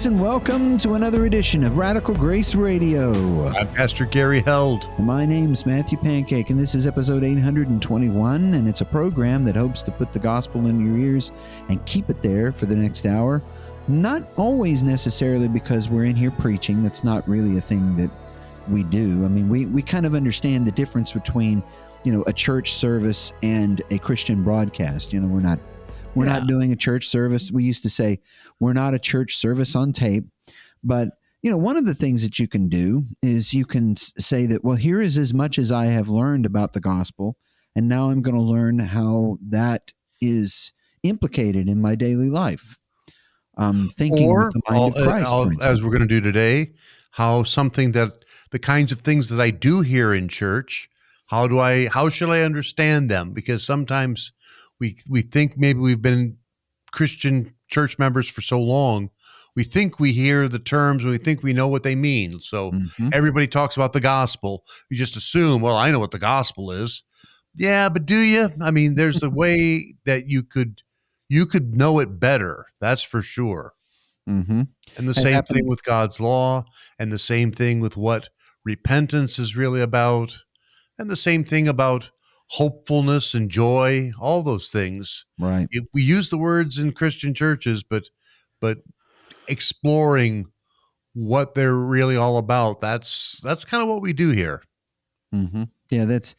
Greetings and welcome to another edition of Radical Grace Radio. I'm Pastor Gary Held. My name's Matthew Pancake, and this is episode 821, and it's a program that hopes to put the gospel in your ears and keep it there for the next hour. Not always necessarily because we're in here preaching. That's not really a thing that we do. I mean, we kind of understand the difference between, a church service and a Christian broadcast. We're not doing a church service. We used to say we're not a church service on tape. But, one of the things that you can do is you can say that, well, here is as much as I have learned about the gospel, and now I'm going to learn how that is implicated in my daily life. Thinking with the mind of Christ, as we're going to do today, how the kinds of things that I do here in church, how should I understand them? Because sometimes we think maybe we've been Christian church members for so long, we think we hear the terms and we think we know what they mean. So everybody talks about the gospel. You just assume, well, I know what the gospel is. Yeah, but do you? I mean, there's a way that you could know it better. That's for sure. Mm-hmm. And the same thing with God's law, and the same thing with what repentance is really about, and the same thing about hopefulness and joy, all those things. Right. We use the words in Christian churches, but exploring what they're really all about, that's kind of what we do here. Mm-hmm. Yeah, that's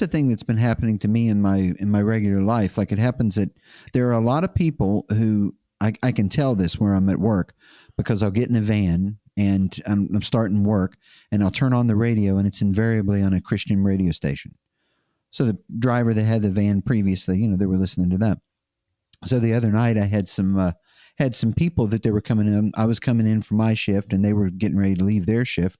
a thing that's been happening to me in my regular life. Like, it happens that there are a lot of people who I can tell this where I'm at work, because I'll get in a van and I'm starting work and I'll turn on the radio and it's invariably on a Christian radio station. So the driver that had the van previously, they were listening to that. So the other night I had some people that they were coming in. I was coming in for my shift and they were getting ready to leave their shift.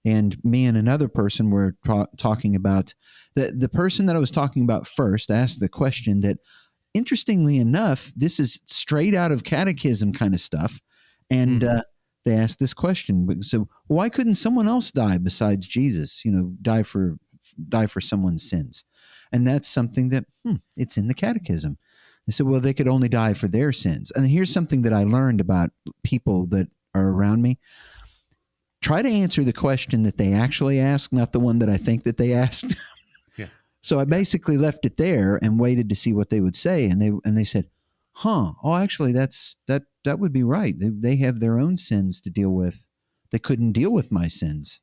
And me and another person were talking about the person that I was talking about first asked the question that, interestingly enough, this is straight out of catechism kind of stuff. And they asked this question. So why couldn't someone else die besides Jesus, die for someone's sins? And that's something that it's in the catechism. They said, well, they could only die for their sins. And here's something that I learned about people that are around me. Try to answer the question that they actually asked, not the one that I think that they asked. Yeah. So I basically left it there and waited to see what they would say. And they said, actually, that would be right. They have their own sins to deal with. They couldn't deal with my sins.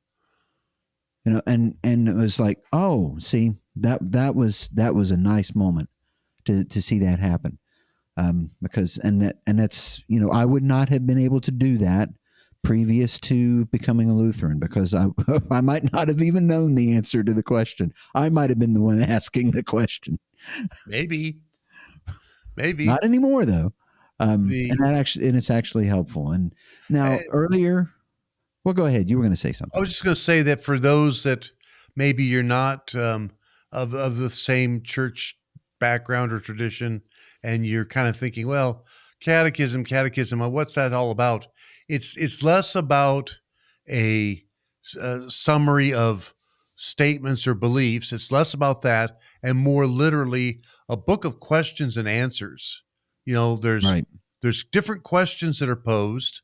And it was like, oh, see, that was a nice moment to see that happen. Because that's, I would not have been able to do that previous to becoming a Lutheran, because I might not have even known the answer to the question. I might have been the one asking the question. Maybe not anymore though. And it's actually helpful. And now earlier, well, go ahead. You were going to say something. I was just going to say that for those that maybe you're not of the same church background or tradition, and you're kind of thinking, well, catechism, what's that all about? It's less about a summary of statements or beliefs. It's less about that, and more literally a book of questions and answers. There's different questions that are posed,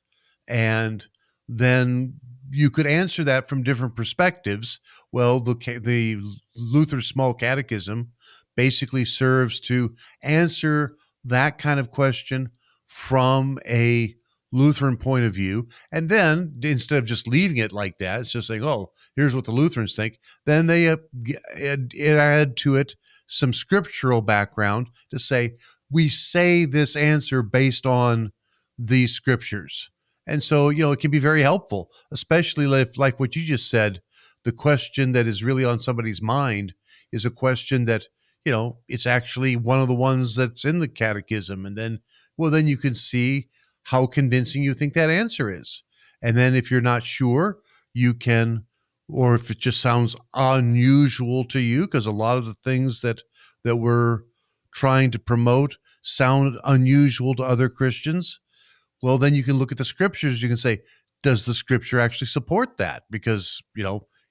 and then you could answer that from different perspectives. Well, the Luther Small Catechism basically serves to answer that kind of question from a Lutheran point of view. And then instead of just leaving it like that, it's just saying, oh, here's what the Lutherans think. Then they add to it some scriptural background to say, we say this answer based on these scriptures. And so, it can be very helpful, especially if, like what you just said, the question that is really on somebody's mind is a question that, it's actually one of the ones that's in the catechism. And then you can see how convincing you think that answer is. And then if you're not sure, you can, or if it just sounds unusual to you, because a lot of the things that we're trying to promote sound unusual to other Christians, well, then you can look at the scriptures. You can say, does the scripture actually support that? Because,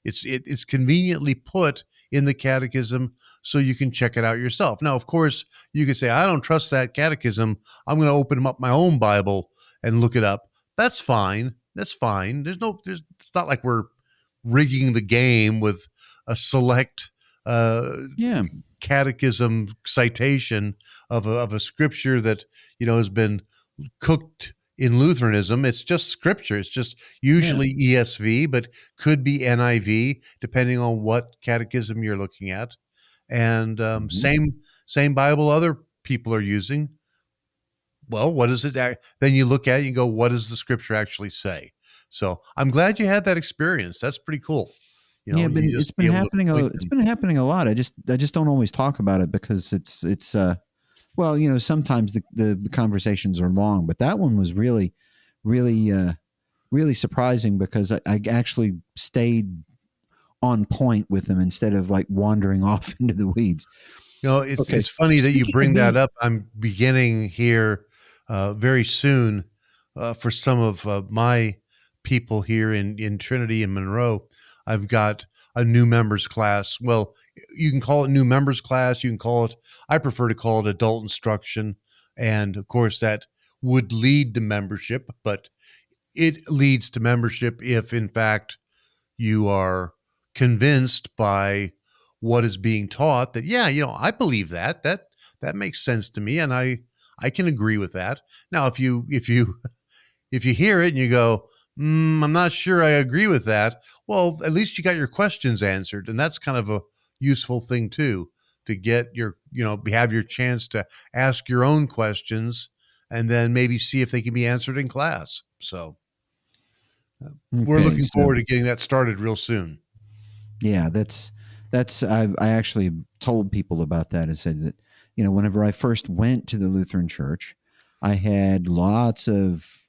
it's conveniently put in the catechism so you can check it out yourself. Now, of course, you could say, I don't trust that catechism. I'm going to open up my own Bible and look it up. that's fine. That's fine. It's not like we're rigging the game with a select uh, Yeah, catechism citation of a scripture that, has been cooked in Lutheranism. It's just scripture. It's just yeah. usually ESV, but could be NIV, depending on what catechism you're looking at. And Mhm. same Bible other people are using. Well, what is it? Then you look at it and you go, what does the scripture actually say? So I'm glad you had that experience. That's pretty cool. Yeah, but You it's just been be able to happening. point It's them. been happening a lot. I just don't always talk about it because it's well, sometimes the conversations are long, but that one was really really surprising because I actually stayed on point with them instead of like wandering off into the weeds. Okay, It's funny that you speaking of bring that being up. I'm beginning here very soon for some of my people here in Trinity and Monroe. I've got a new members class. Well, you can call it new members class. You can call it. I prefer to call it adult instruction, and of course that would lead to membership, but it leads to membership if, in fact, you are convinced by what is being taught that, yeah, I believe that makes sense to me, and I can agree with that. Now if you hear it and you go, I'm not sure I agree with that, well, at least you got your questions answered, and that's kind of a useful thing too, to get your, have your chance to ask your own questions and then maybe see if they can be answered in class. So we're okay, looking so forward to getting that started real soon. yeah, that's I actually told people about that and said that whenever I first went to the Lutheran Church, I had lots of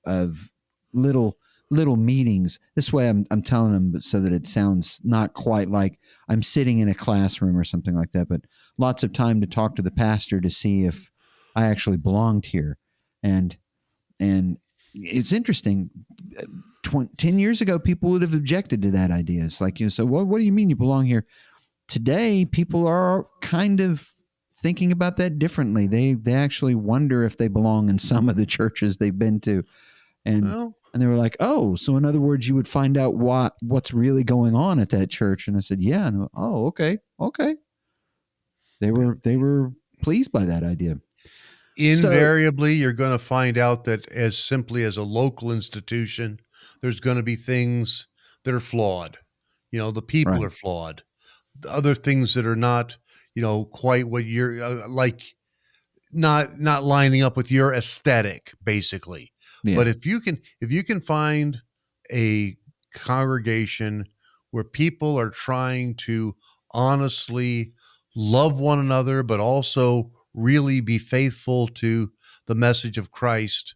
little little meetings. This way, I'm telling them so that it sounds not quite like I'm sitting in a classroom or something like that, but lots of time to talk to the pastor to see if I actually belonged here, and and it's interesting. 10 years ago, people would have objected to that idea. It's like, so what do you mean you belong here? Today, people are kind of thinking about that differently. They actually wonder if they belong in some of the churches they've been to. And Well, and they were like, oh, so in other words, you would find out what's really going on at that church. And I said, yeah. And oh, okay, okay. They were pleased by that idea. So invariably, you're going to find out that as simply as a local institution, there's going to be things that are flawed. The people right, are flawed. The other things that are not, quite what you're like, not lining up with your aesthetic, basically. yeah. But if you can find a congregation where people are trying to honestly love one another, but also really be faithful to the message of Christ,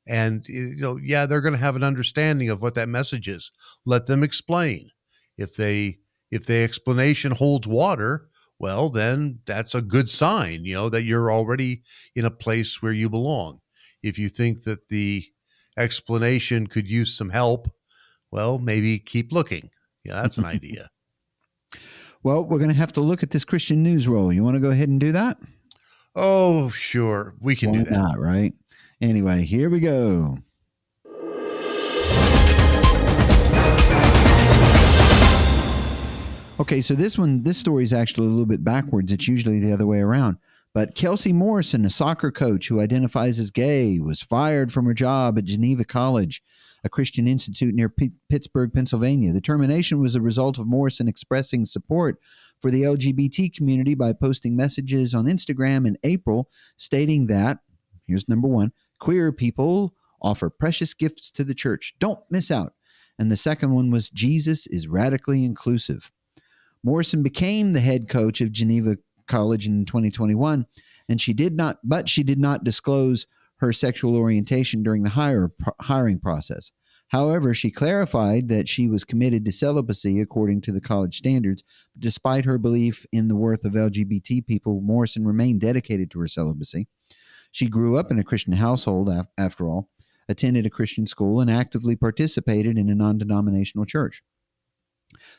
and yeah, they're going to have an understanding of what that message is. Let them explain. If they if the explanation holds water, well, then that's a good sign, that you're already in a place where you belong. If you think that the explanation could use some help, well, maybe keep looking. Yeah, that's an idea. Well, we're going to have to look at this Christian news roll. You want to go ahead and do that? Oh, sure. We can Why do that. not, right? Anyway, here we go. Okay, so this story is actually a little bit backwards. It's usually the other way around. But Kelsey Morrison, a soccer coach who identifies as gay, was fired from her job at Geneva College, a Christian institute near Pittsburgh, Pennsylvania. The termination was a result of Morrison expressing support for the LGBT community by posting messages on Instagram in April stating that, here's number one, queer people offer precious gifts to the church. Don't miss out. And the second one was Jesus is radically inclusive. Morrison became the head coach of Geneva College in 2021, and she did not disclose her sexual orientation during the hiring process. However, she clarified that she was committed to celibacy according to the college standards. Despite her belief in the worth of LGBT people, Morrison remained dedicated to her celibacy. She grew up in a Christian household, after all, attended a Christian school, and actively participated in a non denominational church.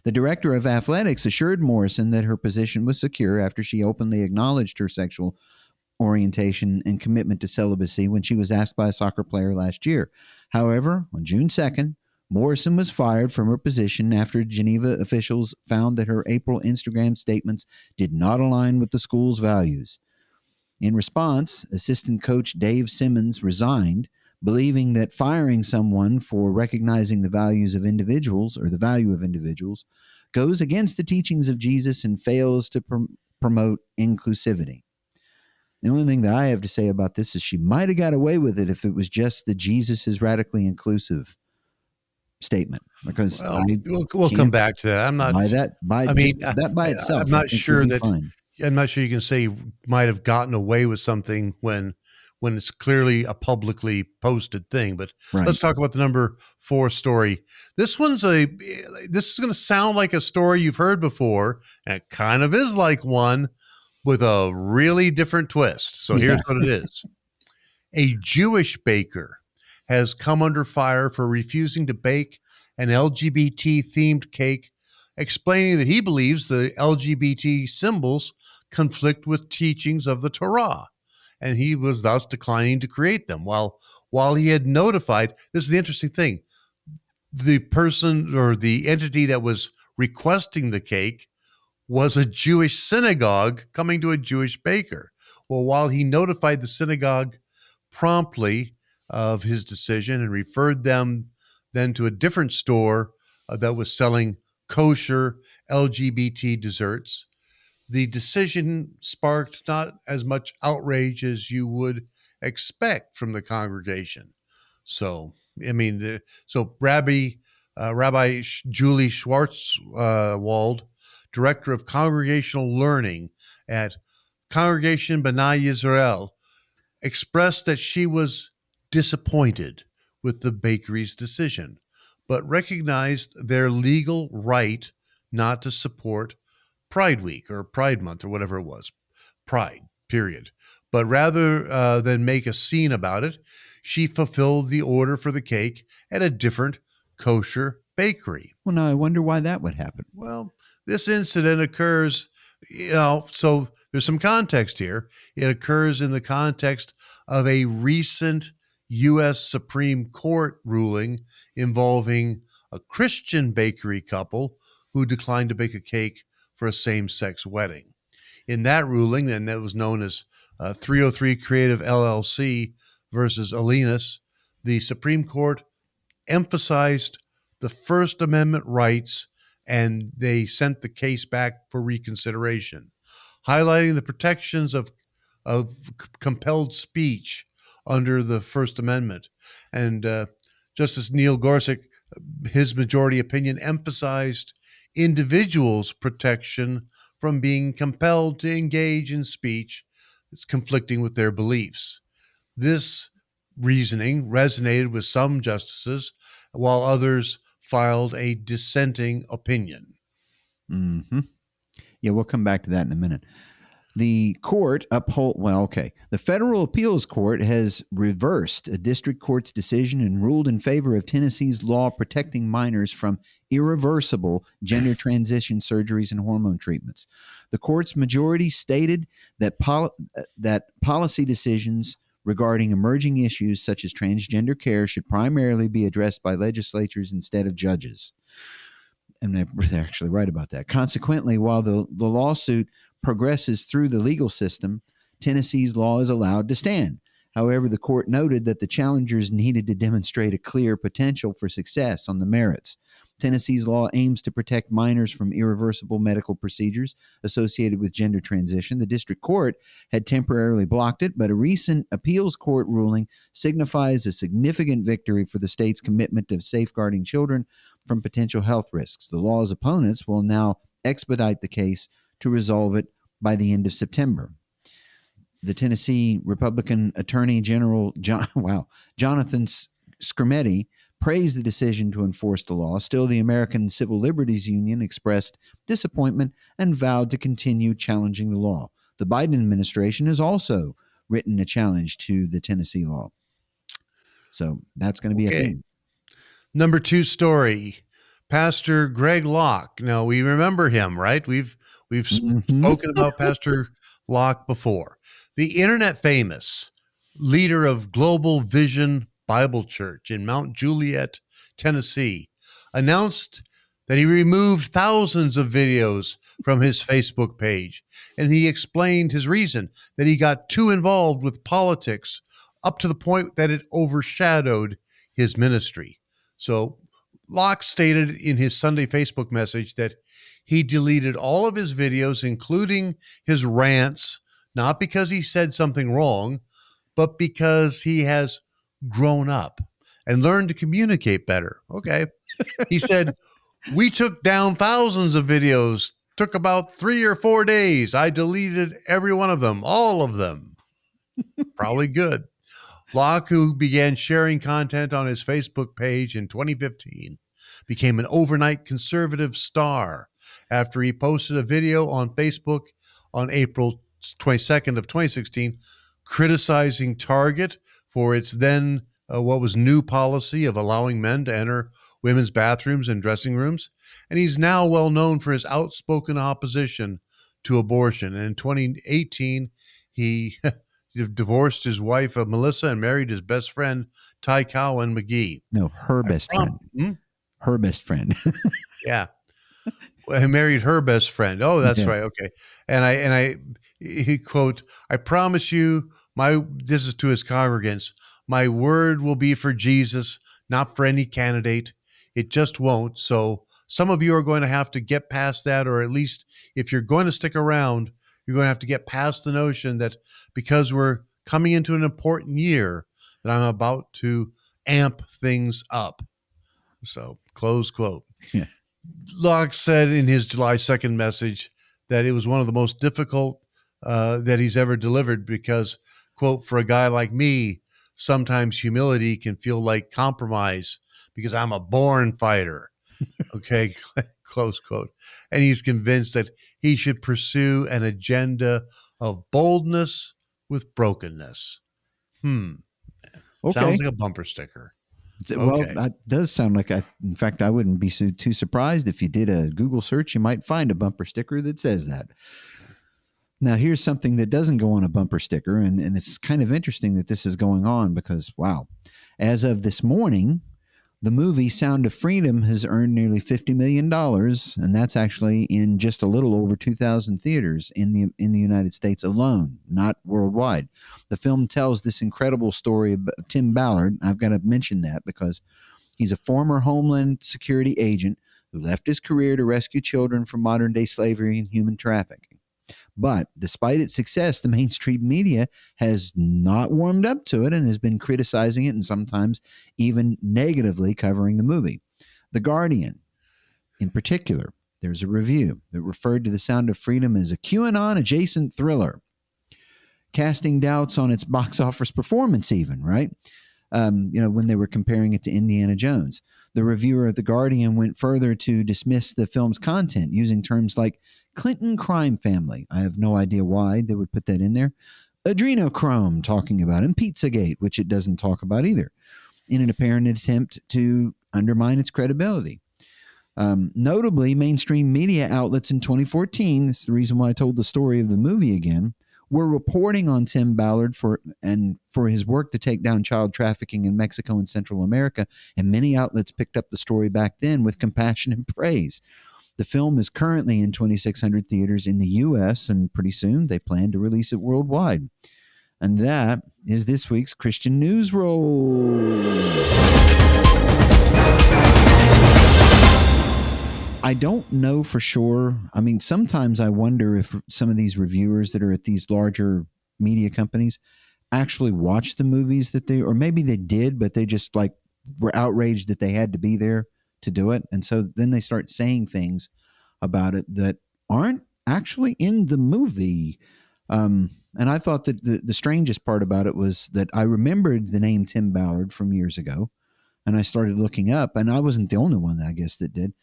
The director of athletics assured Morrison that her position was secure after she openly acknowledged her sexual orientation and commitment to celibacy when she was asked by a soccer player last year. However, on June 2nd, Morrison was fired from her position after Geneva officials found that her April Instagram statements did not align with the school's values. In response, assistant coach Dave Simmons resigned, believing that firing someone for recognizing the values of individuals or the value of individuals goes against the teachings of Jesus and fails to promote inclusivity. The only thing that I have to say about this is she might have got away with it if it was just the Jesus is radically inclusive statement, because Well, I we'll come can't back to that. I'm not. buy that by I just mean, that by I'm itself. I not think would sure be that. fine. I'm not sure you can say might have gotten away with something when it's clearly a publicly posted thing. But Right. let's talk about the number 4 story. This one's this is going to sound like a story you've heard before, and it kind of is like one with a really different twist. So Yeah. here's what it is. A Jewish baker has come under fire for refusing to bake an LGBT themed cake, explaining that he believes the LGBT symbols conflict with teachings of the Torah, and he was thus declining to create them. While he had notified, this is the interesting thing, the person or the entity that was requesting the cake was a Jewish synagogue coming to a Jewish baker. Well, while he notified the synagogue promptly of his decision and referred them then to a different store that was selling kosher LGBT desserts, the decision sparked not as much outrage as you would expect from the congregation. So, I mean, Rabbi Julie Schwartzwald, director of congregational learning at Congregation B'nai Yisrael, expressed that she was disappointed with the bakery's decision, but recognized their legal right not to support Pride Week or Pride Month or whatever it was, Pride, period. But rather than make a scene about it, she fulfilled the order for the cake at a different kosher bakery. Well, now I wonder why that would happen. Well, this incident occurs, so there's some context here. It occurs in the context of a recent U.S. Supreme Court ruling involving a Christian bakery couple who declined to bake a cake for a same-sex wedding. In that ruling, and that was known as 303 Creative LLC versus Alinas, the Supreme Court emphasized the First Amendment rights, and they sent the case back for reconsideration, highlighting the protections of compelled speech under the First Amendment. And Justice Neil Gorsuch, his majority opinion, emphasized individuals' protection from being compelled to engage in speech that's conflicting with their beliefs. This reasoning resonated with some justices, while others filed a dissenting opinion. Mm-hmm. Yeah, we'll come back to that in a minute. The court the Federal Appeals Court has reversed a district court's decision and ruled in favor of Tennessee's law protecting minors from irreversible gender transition surgeries and hormone treatments. The court's majority stated that policy decisions regarding emerging issues such as transgender care should primarily be addressed by legislatures instead of judges. And they're actually right about that. Consequently, while the lawsuit progresses through the legal system, Tennessee's law is allowed to stand. However, the court noted that the challengers needed to demonstrate a clear potential for success on the merits. Tennessee's law aims to protect minors from irreversible medical procedures associated with gender transition. The district court had temporarily blocked it, but a recent appeals court ruling signifies a significant victory for the state's commitment to safeguarding children from potential health risks. The law's opponents will now expedite the case to resolve it by the end of September. The Tennessee Republican Attorney General Jonathan Skrmetti praised the decision to enforce the law. Still, the American Civil Liberties Union expressed disappointment and vowed to continue challenging the law. The Biden administration has also written a challenge to the Tennessee law. So that's going to be a thing. Number 2 story, Pastor Greg Locke. Now, we remember him, right? We've spoken about Pastor Locke before. The internet famous leader of Global Vision Bible Church in Mount Juliet, Tennessee, announced that he removed thousands of videos from his Facebook page. And he explained his reason that he got too involved with politics up to the point that it overshadowed his ministry. So Locke stated in his Sunday Facebook message that he deleted all of his videos, including his rants, not because he said something wrong, but because he has grown up and learned to communicate better. Okay. He said, we took down thousands of videos, took about 3 or 4 days. I deleted every one of them, all of them. Probably good. Locke, who began sharing content on his Facebook page in 2015, became an overnight conservative star after he posted a video on Facebook on April 22nd of 2016 criticizing Target for its then what was new policy of allowing men to enter women's bathrooms and dressing rooms. And he's now well known for his outspoken opposition to abortion. And in 2018, he divorced his wife, Melissa, and married his best friend, Ty Cowan McGee. No, her best friend. Her best friend. Yeah. Well, he married her best friend. Oh, that's right. Okay. He quote, I promise you, this is to his congregants, my word will be for Jesus, not for any candidate. It just won't. So some of you are going to have to get past that, or at least if you're going to stick around, you're going to have to get past the notion that because we're coming into an important year, that I'm about to amp things up. So close quote. Yeah. Locke said in his July 2nd message that it was one of the most difficult that he's ever delivered because, quote, for a guy like me, sometimes humility can feel like compromise because I'm a born fighter. Okay, close quote. And he's convinced that he should pursue an agenda of boldness with brokenness. Okay. Sounds like a bumper sticker. Well, Okay. that does sound like in fact, I wouldn't be too surprised if you did a Google search, you might find a bumper sticker that says that. Now, here's something that doesn't go on a bumper sticker, and it's kind of interesting that this is going on because, wow, as of this morning, the movie Sound of Freedom has earned nearly $50 million, and that's actually in just a little over 2,000 theaters in the United States alone, not worldwide. The film tells this incredible story of Tim Ballard. I've got to mention that because he's a former Homeland Security agent who left his career to rescue children from modern-day slavery and human trafficking. But despite its success, the mainstream media has not warmed up to it and has been criticizing it and sometimes even negatively covering the movie. The Guardian, in particular, there's a review that referred to The Sound of Freedom as a QAnon-adjacent thriller, casting doubts on its box office performance even, right? When they were comparing it to Indiana Jones. The reviewer of The Guardian went further to dismiss the film's content using terms like Clinton crime family. I have no idea why they would put that in there. Adrenochrome talking about him. Pizzagate, which it doesn't talk about either, in an apparent attempt to undermine its credibility. Notably, mainstream media outlets in 2014, this is the reason why I told the story of the movie again, were reporting on Tim Ballard for his work to take down child trafficking in Mexico and Central America, and many outlets picked up the story back then with compassion and praise. The film is currently in 2,600 theaters in the U.S., and pretty soon they plan to release it worldwide. And that is this week's Christian News Roll. I don't know for sure. I mean, sometimes I wonder if some of these reviewers that are at these larger media companies actually watch the movies or maybe they did, but they just like were outraged that they had to be there to do it. And so then they start saying things about it that aren't actually in the movie. And I thought that the strangest part about it was that I remembered the name Tim Ballard from years ago, and I started looking up, and I wasn't the only one, I guess, that did.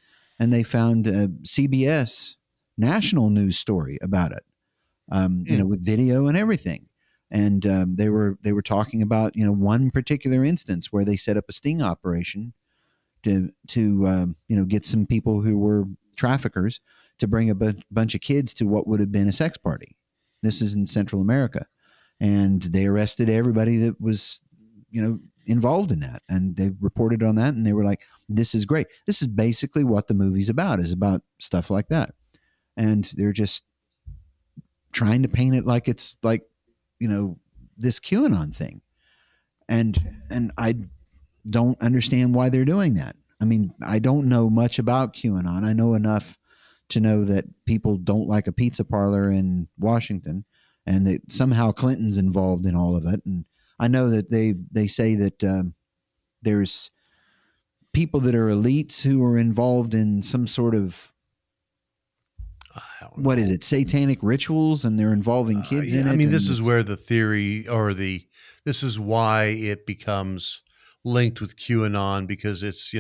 And they found a CBS national news story about it, with video and everything. And they were talking about one particular instance where they set up a sting operation to get some people who were traffickers to bring a bunch of kids to what would have been a sex party. This is in Central America, and they arrested everybody that was, involved in that, and they reported on that, and they were like, "This is great. This is basically what the movie's about. Is about stuff like that." And they're just trying to paint it like it's like, this QAnon thing, and I don't understand why they're doing that. I mean, I don't know much about QAnon. I know enough to know that people don't like a pizza parlor in Washington, and that somehow Clinton's involved in all of it. And I know that they say that there's people that are elites who are involved in some sort of, what is it, satanic rituals, and they're involving kids in Yeah, I it. mean, And this is where the theory this is why it becomes linked with QAnon, because it's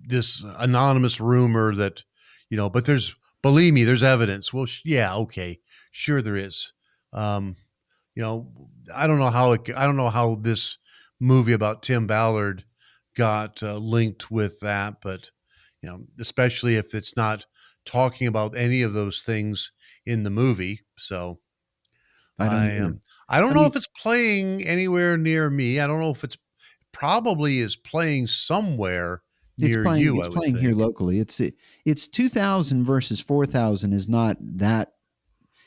this anonymous rumor that, but believe me, there's evidence. Well, yeah, okay, sure there is. Um, I don't know I don't know how this movie about Tim Ballard got linked with that, but especially if it's not talking about any of those things in the movie. So I don't either. I don't I know mean, if it's playing anywhere near me. I don't know if it's probably is playing somewhere it's near playing. you, It's I would playing here think. locally. It's 2,000 versus 4,000 is not that.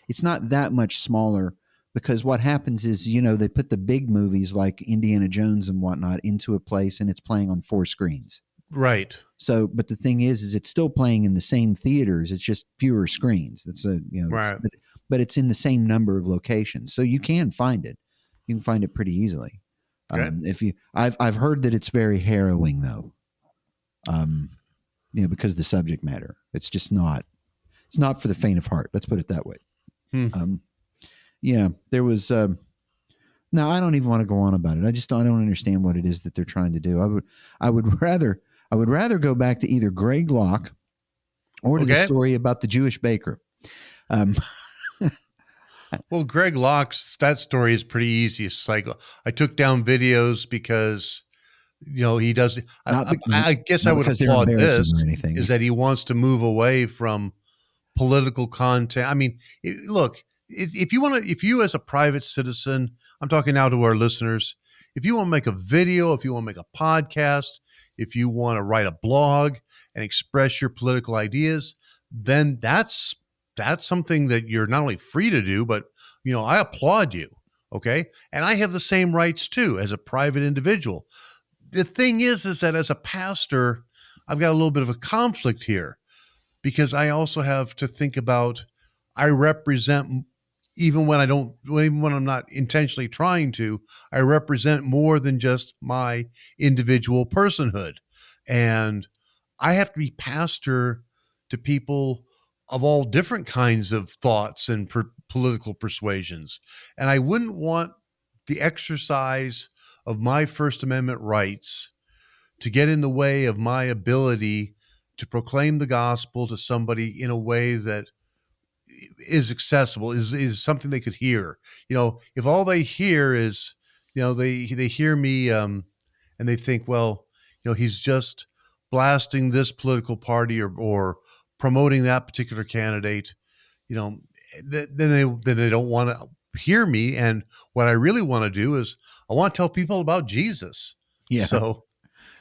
It's not that much smaller, because what happens is, they put the big movies like Indiana Jones and whatnot into a place, and it's playing on 4 screens. Right. So, but the thing is it's still playing in the same theaters. It's just fewer screens. That's Right. but it's in the same number of locations. So you can find it. You can find it pretty easily. Okay. I've heard that it's very harrowing though. Um, because of the subject matter. It's not for the faint of heart. Let's put it that way. Hmm. Yeah, there was, no, I don't even want to go on about it. I don't understand what it is that they're trying to do. I would rather go back to either Greg Locke or to the Okay. story about the Jewish baker. Um, Well, Greg Locke's that story is pretty easy. It's like I took down videos because he does. not, be, I guess I not would because they're applaud embarrassing this or anything. is that he wants to move away from political content. I mean, look, if you want to, if you as a private citizen, I'm talking now to our listeners, if you want to make a video, if you want to make a podcast, if you want to write a blog and express your political ideas, then that's something that you're not only free to do, but I applaud you. Okay. And I have the same rights too as a private individual. The thing is that as a pastor, I've got a little bit of a conflict here, because I also have to think about I represent, even when I'm not intentionally trying to, I represent more than just my individual personhood. And I have to be pastor to people of all different kinds of thoughts and political persuasions. And I wouldn't want the exercise of my First Amendment rights to get in the way of my ability to proclaim the gospel to somebody in a way that is accessible, is something they could hear. If all they hear is, they hear me, and they think, well, he's just blasting this political party, or promoting that particular candidate, you know, then they don't want to hear me. And what I really want to do is I want to tell people about Jesus. Yeah. So,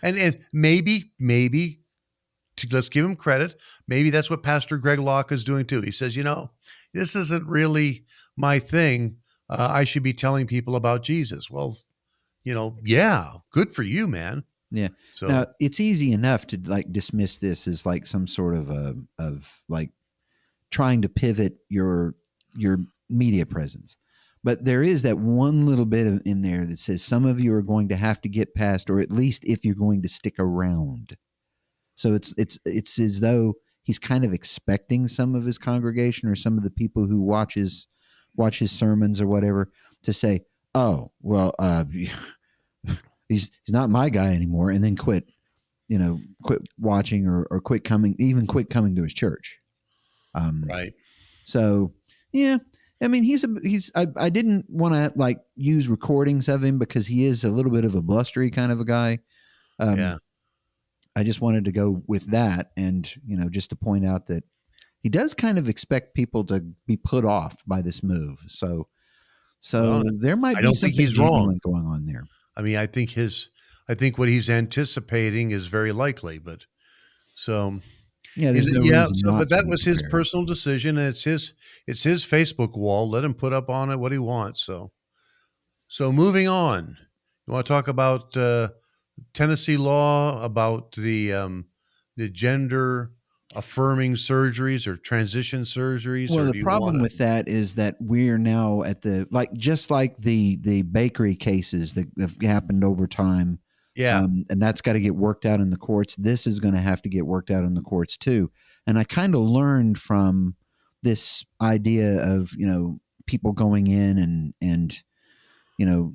and maybe let's give him credit. Maybe that's what Pastor Greg Locke is doing too. He says, this isn't really my thing. I should be telling people about Jesus. Well, yeah, good for you, man. Yeah. Now So, it's easy enough to like dismiss this as like some sort of like trying to pivot your media presence. But there is that one little bit in there that says some of you are going to have to get past, or at least if you're going to stick around. So it's as though he's kind of expecting some of his congregation or some of the people who watch his sermons or whatever to say, "Oh, well, he's not my guy anymore," and then quit watching, or quit coming to his church. right. So yeah, I mean, I didn't want to like use recordings of him because he is a little bit of a blustery kind of a guy. Yeah. I just wanted to go with that, and just to point out that he does kind of expect people to be put off by this move. So Well, there might I be don't think something he's wrong. genuine going on there. I mean, I think what he's anticipating is very likely, but so Yeah, there's no yeah, reason so not but to that be was his prepared. personal decision, and it's his Facebook wall. Let him put up on it what he wants. So moving on, you want to talk about Tennessee law about the gender affirming surgeries or transition surgeries, Well, or the do you want problem to? with that is that we're now at the like just like the bakery cases that have happened over time, Yeah, and that's got to get worked out in the courts. This is going to have to get worked out in the courts too. And I kind of learned from this idea of people going in and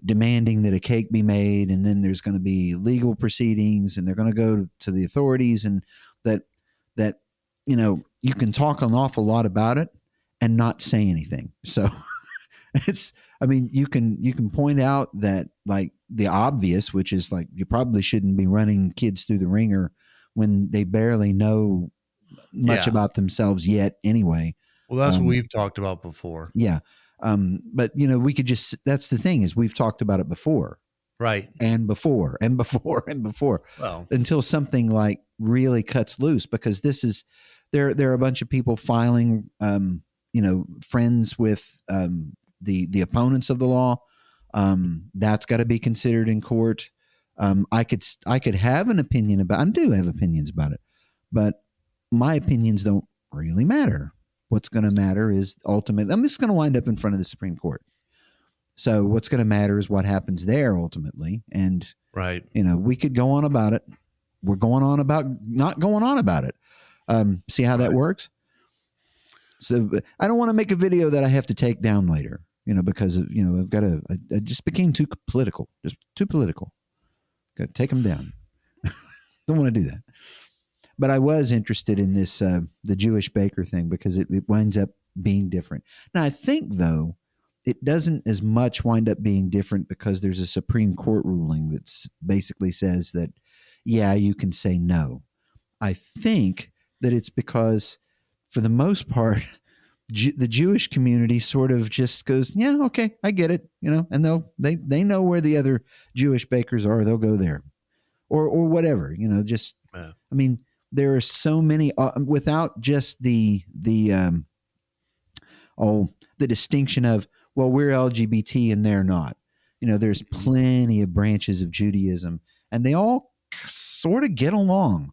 demanding that a cake be made, and then there's going to be legal proceedings, and they're going to go to the authorities, and that that you can talk an awful lot about it and not say anything. So it's I mean you can point out that like the obvious, which is like you probably shouldn't be running kids through the ringer when they barely know much yeah. about themselves yet anyway. Well, that's what um, we've talked about before, yeah. But we could just that's the thing is we've talked about it before right? and before and before and before Well, until something like really cuts loose, because this is there are a bunch of people filing friends with the opponents of the law. That's got to be considered in court. I could have an opinion about, I do have opinions about it, but my opinions don't really matter. What's going to matter is ultimately I'm just going to wind up in front of the Supreme Court. So what's going to matter is what happens there ultimately. And right. we could go on about it. We're going on about not going on about it. See how that Right. works? So I don't want to make a video that I have to take down later, because I've got I just became too political, just too political. Got to take them down. Don't want to do that. But I was interested in this, the Jewish baker thing, because it winds up being different. Now, I think, though, it doesn't as much wind up being different because there's a Supreme Court ruling that basically says that, yeah, you can say no. I think that it's because, for the most part, the Jewish community sort of just goes, yeah, okay, I get it, and they know where the other Jewish bakers are. They'll go there, or whatever, just Yeah. I mean, there are so many without just the distinction of, well, we're LGBT and they're not. There's Mhm. plenty of branches of Judaism, and they all sort of get along,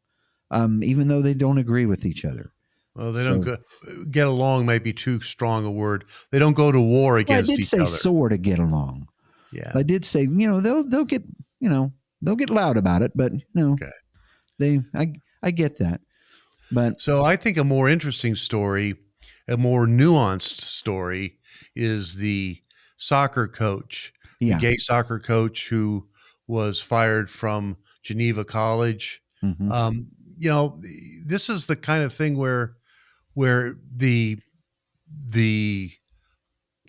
even though they don't agree with each other. Well, they don't So, go, get along. Might be too strong a word. They don't go to war well, I against did each say other. sort of get along. Yeah. I did say, they'll get, they'll get loud about it, but Okay. I get that, but So I think a more interesting story, a more nuanced story, is the soccer coach, the yeah. gay soccer coach who was fired from Geneva College. Hmm. Um, you know, this is the kind of thing where the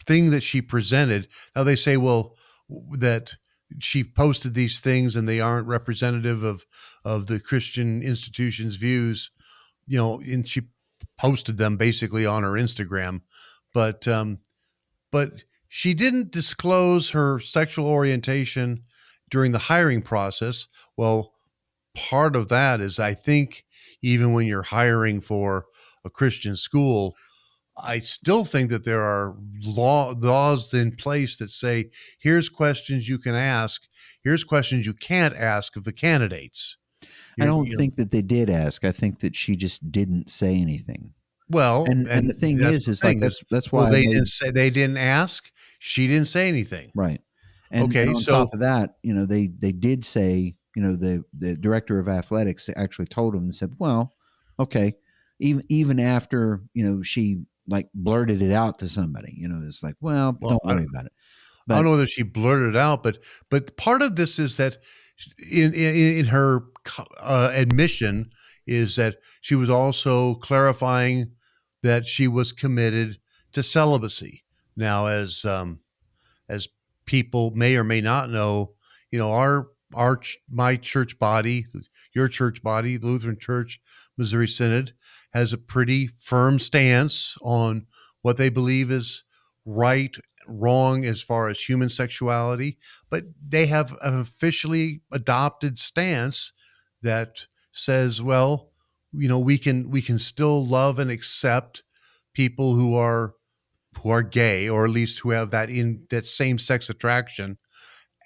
thing that she presented. Now they say, well, that she posted these things and they aren't representative of the Christian institution's views, and she posted them basically on her Instagram, but she didn't disclose her sexual orientation during the hiring process. Well, part of that is, I think, even when you're hiring for a Christian school, I still think that there are laws in place that say, here's questions you can ask, here's questions you can't ask of the candidates. I You're, don't you know, think that they did ask. I think that she just didn't say anything. well, And the and thing that's is the like thing is, that's well, why I made they didn't ask. She didn't say anything. right. And Okay, on top so of that, they did say, the director of athletics actually told him and said, well, okay, even after, she like blurted it out to somebody, it's like, well, well, don't worry about it. I don't But know whether she blurted it out, but part of this is that in her admission is that she was also clarifying that she was committed to celibacy. Now, as people may or may not know, our my church body, your church body, the Lutheran Church, Missouri Synod, has a pretty firm stance on what they believe is right, wrong as far as human sexuality, but they have an officially adopted stance that says, well, we can still love and accept people who are gay, or at least who have that same sex attraction,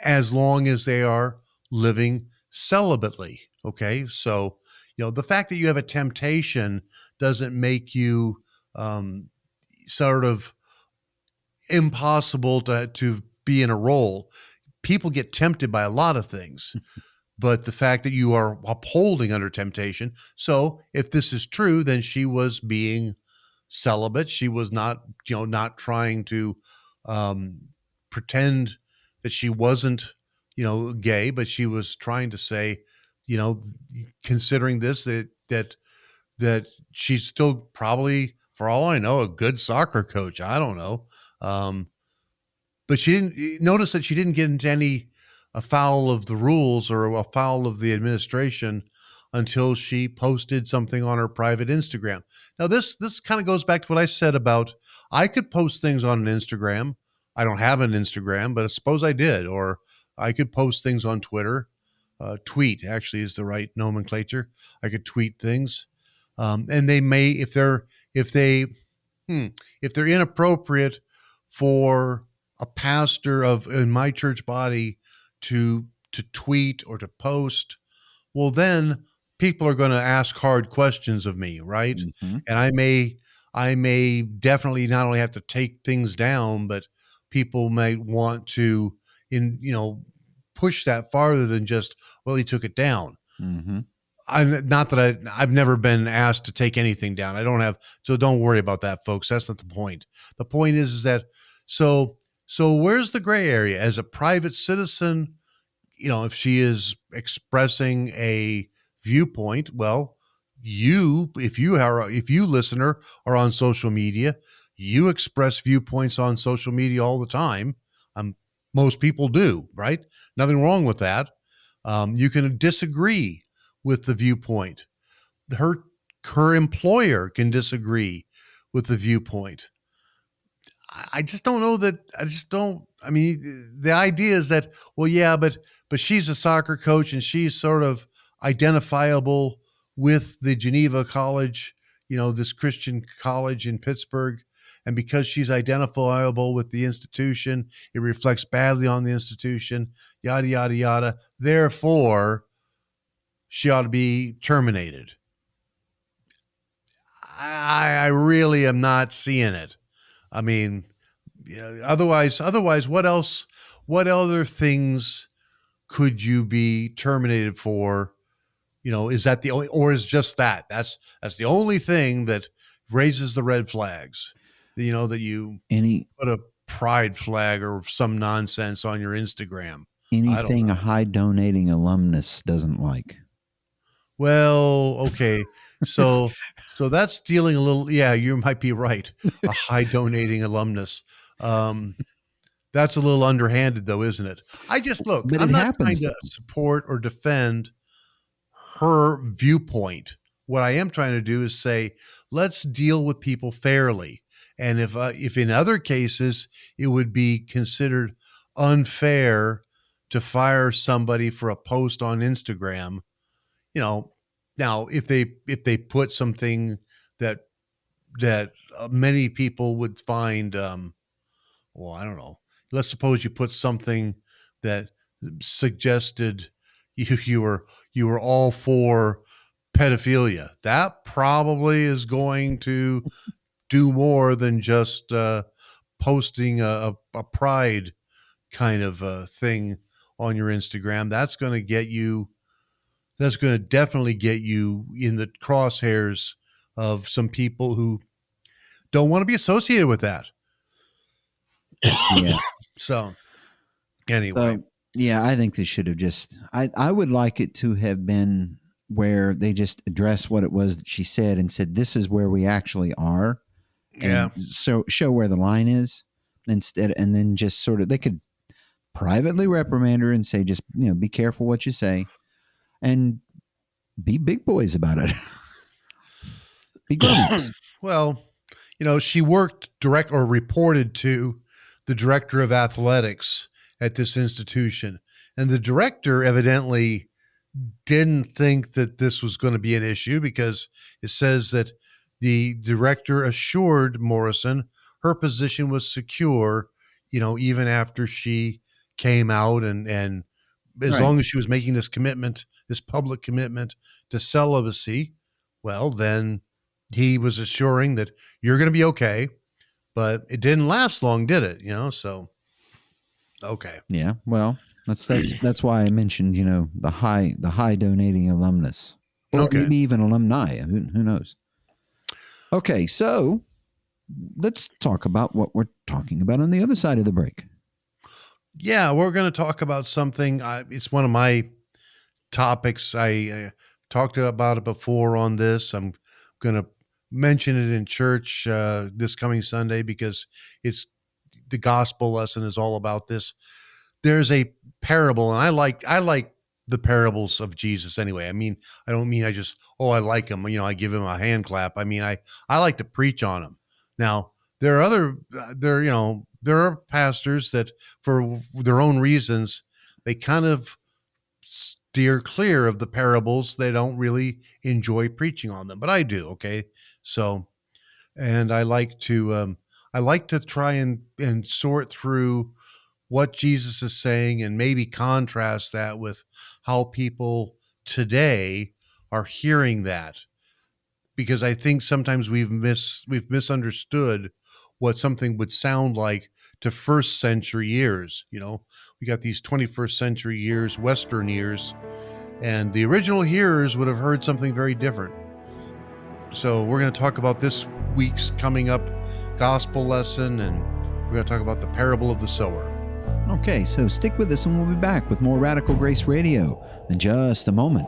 as long as they are living celibately. Okay. So, the fact that you have a temptation doesn't make you sort of impossible to be in a role. People get tempted by a lot of things, but the fact that you are upholding under temptation. So if this is true, then she was being celibate. She was not trying to um, pretend that she wasn't, gay, but she was trying to say, you know, considering this, that she's still probably, for all I know, a good soccer coach. I don't know. Um, but she didn't notice that she didn't get into any afoul of the rules or afoul of the administration until she posted something on her private Instagram. Now this kind of goes back to what I said about, I could post things on an Instagram. I don't have an Instagram, but suppose I did, or I could post things on Twitter. Tweet actually is the right nomenclature. I could tweet things, and they may, if they if they're inappropriate for a pastor of in my church body to tweet or to post, well then people are going to ask hard questions of me, right? Mm-hmm. And I may definitely not only have to take things down, but people may want to push that farther than just, well, he took it down. Mm-hmm. I'm not that I've never been asked to take anything down. I don't have, so don't worry about that, folks. That's not the point. The point is that, so where's the gray area as a private citizen? If she is expressing a viewpoint, well, if you listener are on social media, you express viewpoints on social media all the time. Most people do, right? Nothing wrong with that. You can disagree with the viewpoint. Her her employer can disagree with the viewpoint. I just don't know that. I just don't. I mean, the idea is that, well, yeah, but she's a soccer coach and she's sort of identifiable with the Geneva College, this Christian college in Pittsburgh. And because she's identifiable with the institution, it reflects badly on the institution, yada, yada, yada. Therefore, she ought to be terminated. I really am not seeing it. I mean, yeah, otherwise, what else? What other things could you be terminated for? Is that the only, or is just that's the only thing that raises the red flags? That you Any put a pride flag or some nonsense on your Instagram. I don't anything a know. high donating alumnus doesn't like. Well, okay. So that's dealing a little, yeah, you might be right. A high donating alumnus. Um, that's a little underhanded though, isn't it? I just look, But it I'm not trying happens to though. support or defend her viewpoint. What I am trying to do is say, let's deal with people fairly. And if in other cases it would be considered unfair to fire somebody for a post on Instagram, you know, now if they put something that many people would find, well, I don't know. Let's suppose you put something that suggested you were all for pedophilia. That probably is going to do more than just posting a pride kind of thing on your Instagram. That's going to definitely get you in the crosshairs of some people who don't want to be associated with that. Yeah. So anyway, So yeah, I think they should have just. I would like it to have been where they just addressed what it was that she said and said, "This is where we actually are," yeah, and so show where the line is instead, and then just sort of they could privately reprimand her and say, just, be careful what you say, and be big boys about it. Be grown-ups. Well, she worked direct or reported to the director of athletics at this institution. And the director evidently didn't think that this was going to be an issue, because it says that the director assured Morrison her position was secure, even after she came out, and as Right. long as she was making this commitment, this public commitment to celibacy, well, then he was assuring that you're going to be okay. But it didn't last long, did it? So okay. Yeah. Well, that's why I mentioned, the high donating alumnus, or Okay. maybe even alumni. Who knows? Okay, so let's talk about what we're talking about on the other side of the break. Yeah, we're going to talk about something. It's one of my topics. I talked about it before on this. I'm going to mention it in church this coming Sunday, because it's the gospel lesson is all about this. There's a parable, and I like the parables of Jesus anyway. I mean, I don't mean I just, I like him. I give him a hand clap. I mean, I like to preach on him. Now, there are there are pastors that, for their own reasons, they kind of steer clear of the parables. They don't really enjoy preaching on them, but I do. Okay. So, and I like to try and sort through what Jesus is saying, and maybe contrast that with how people today are hearing that. Because I think sometimes we've misunderstood what something would sound like to first century ears. We got these 21st century ears, Western ears, and the original hearers would have heard something very different. So we're going to talk about this week's coming up gospel lesson, and we're going to talk about the parable of the sower. Okay, so stick with us and we'll be back with more Radical Grace Radio in just a moment.